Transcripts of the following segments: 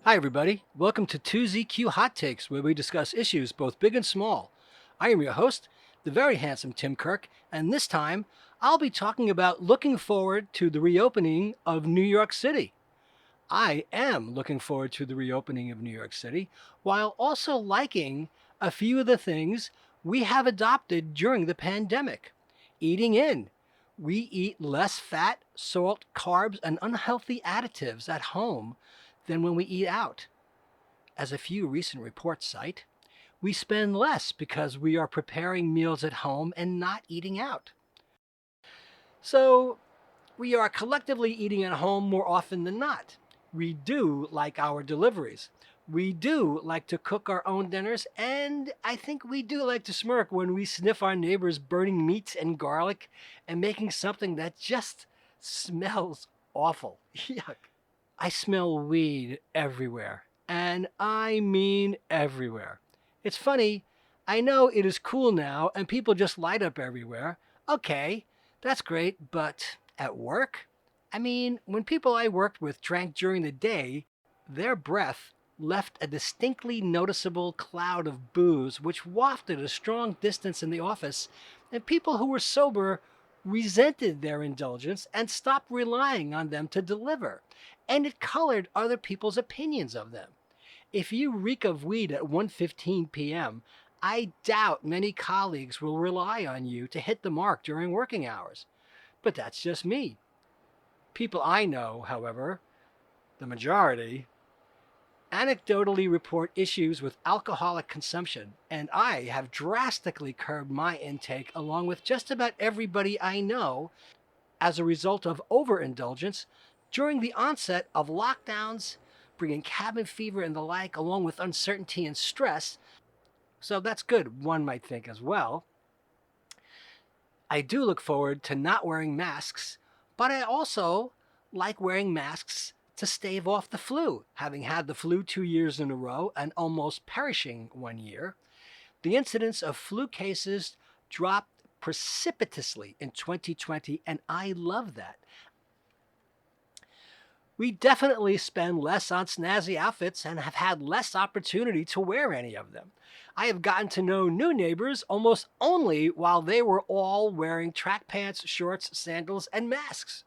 Hi, everybody. Welcome to 2ZQ Hot Takes, where we discuss issues both big and small. I am your host, the very handsome Tim Kirk, and this time I'll be talking about looking forward to the reopening of New York City. I am looking forward to the reopening of New York City, while also liking a few of the things we have adopted during the pandemic. Eating in. We eat less fat, salt, carbs, and unhealthy additives at home than when we eat out. As a few recent reports cite, we spend less because we are preparing meals at home and not eating out. So we are collectively eating at home more often than not. We do like our deliveries. We do like to cook our own dinners, and I think we do like to smirk when we sniff our neighbors burning meats and garlic and making something that just smells awful. Yuck. I smell weed everywhere, and I mean everywhere. It's funny, I know it is cool now and people just light up everywhere. Okay, that's great, but at work? I mean, when people I worked with drank during the day, their breath left a distinctly noticeable cloud of booze which wafted a strong distance in the office, and people who were sober resented their indulgence and stopped relying on them to deliver, and it colored other people's opinions of them. If you reek of weed at 1:15 p.m., I doubt many colleagues will rely on you to hit the mark during working hours. But that's just me. People I know, however, the majority, anecdotally report issues with alcoholic consumption, and I have drastically curbed my intake along with just about everybody I know as a result of overindulgence during the onset of lockdowns, bringing cabin fever and the like, along with uncertainty and stress. So that's good, one might think as well. I do look forward to not wearing masks, but I also like wearing masks to stave off the flu, having had the flu 2 years in a row and almost perishing 1 year. The incidence of flu cases dropped precipitously in 2020, and I love that. We definitely spend less on snazzy outfits and have had less opportunity to wear any of them. I have gotten to know new neighbors almost only while they were all wearing track pants, shorts, sandals, and masks.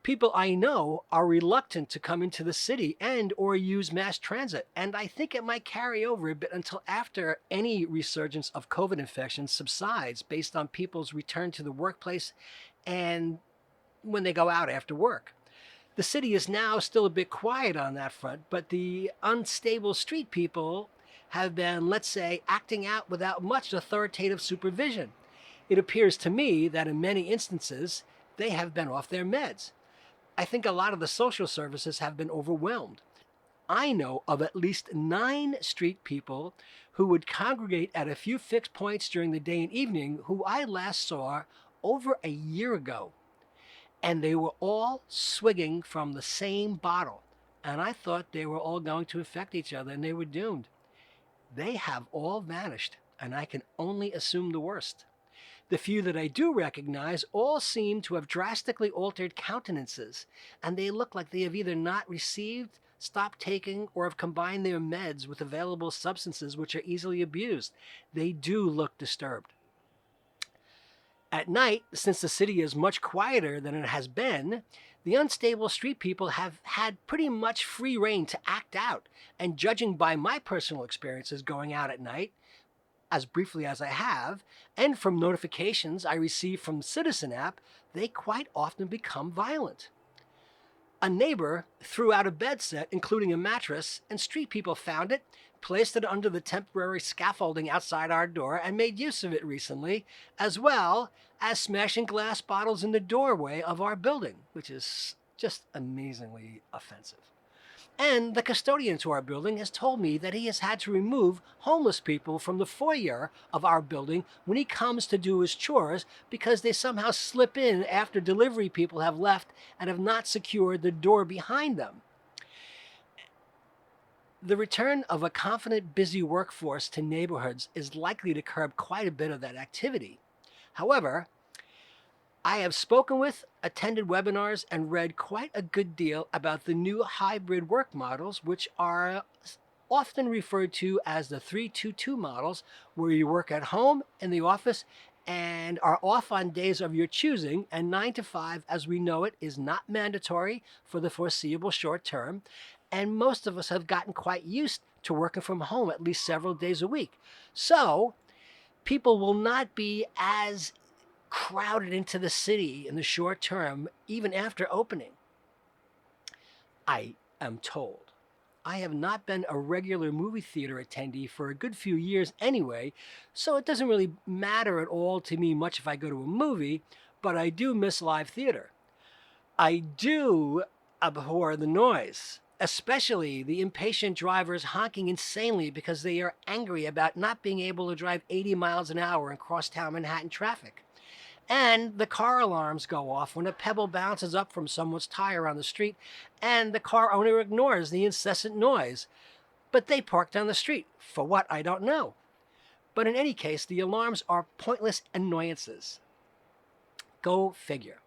People I know are reluctant to come into the city and or use mass transit, and I think it might carry over a bit until after any resurgence of COVID infections subsides based on people's return to the workplace and when they go out after work. The city is now still a bit quiet on that front, but the unstable street people have been, let's say, acting out without much authoritative supervision. It appears to me that in many instances, they have been off their meds. I think a lot of the social services have been overwhelmed. I know of at least 9 street people who would congregate at a few fixed points during the day and evening who I last saw over a year ago. And they were all swigging from the same bottle. And I thought they were all going to infect each other and they were doomed. They have all vanished, and I can only assume the worst. The few that I do recognize all seem to have drastically altered countenances, and they look like they have either not received, stopped taking, or have combined their meds with available substances which are easily abused. They do look disturbed. At night, since the city is much quieter than it has been, the unstable street people have had pretty much free rein to act out, and judging by my personal experiences going out at night, as briefly as I have, and from notifications I receive from the Citizen app, they quite often become violent. A neighbor threw out a bed set, including a mattress, and street people found it, placed it under the temporary scaffolding outside our door, and made use of it recently, as well as smashing glass bottles in the doorway of our building, which is just amazingly offensive. And the custodian to our building has told me that he has had to remove homeless people from the foyer of our building when he comes to do his chores because they somehow slip in after delivery people have left and have not secured the door behind them. The return of a confident, busy workforce to neighborhoods is likely to curb quite a bit of that activity. However, I have spoken with, attended webinars, and read quite a good deal about the new hybrid work models, which are often referred to as the 3-2-2 models, where you work at home, in the office, and are off on days of your choosing, and 9 to 5, as we know it, is not mandatory for the foreseeable short term, and most of us have gotten quite used to working from home at least several days a week. So people will not be as crowded into the city in the short term, even after opening. I am told. I have not been a regular movie theater attendee for a good few years anyway, so it doesn't really matter at all to me much if I go to a movie, but I do miss live theater. I do abhor the noise, especially the impatient drivers honking insanely because they are angry about not being able to drive 80 miles an hour in crosstown Manhattan traffic. And the car alarms go off when a pebble bounces up from someone's tire on the street, and the car owner ignores the incessant noise. But they parked on the street. For what, I don't know. But in any case, the alarms are pointless annoyances. Go figure.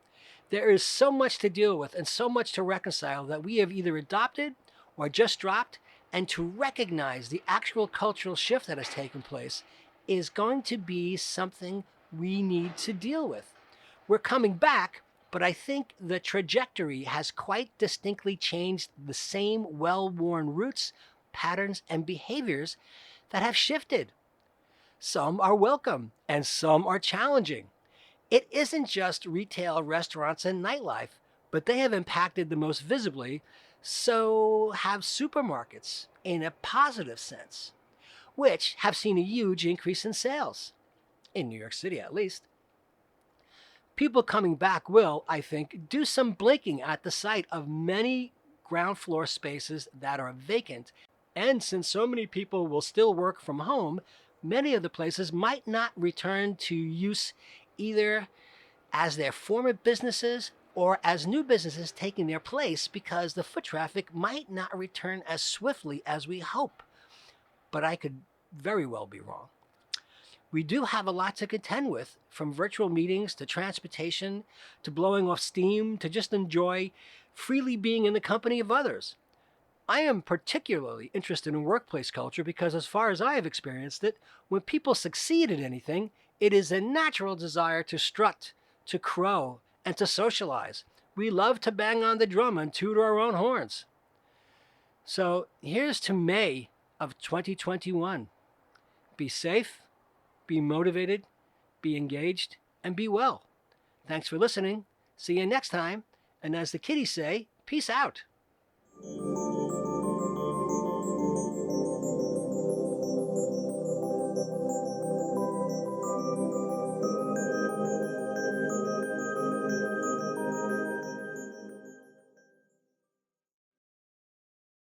There is so much to deal with and so much to reconcile that we have either adopted or just dropped, and to recognize the actual cultural shift that has taken place is going to be something we need to deal with. We're coming back, but I think the trajectory has quite distinctly changed the same well-worn routes, patterns, and behaviors that have shifted. Some are welcome, and some are challenging. It isn't just retail, restaurants, and nightlife, but they have impacted the most visibly, so have supermarkets in a positive sense, which have seen a huge increase in sales, in New York City at least. People coming back will, I think, do some blinking at the sight of many ground floor spaces that are vacant, and since so many people will still work from home, many of the places might not return to use either as their former businesses or as new businesses taking their place, because the foot traffic might not return as swiftly as we hope. But I could very well be wrong. We do have a lot to contend with, from virtual meetings to transportation to blowing off steam to just enjoy freely being in the company of others. I am particularly interested in workplace culture because, as far as I have experienced it, when people succeed at anything, it is a natural desire to strut, to crow, and to socialize. We love to bang on the drum and toot our own horns. So here's to May of 2021. Be safe, be motivated, be engaged, and be well. Thanks for listening. See you next time. And as the kiddies say, peace out.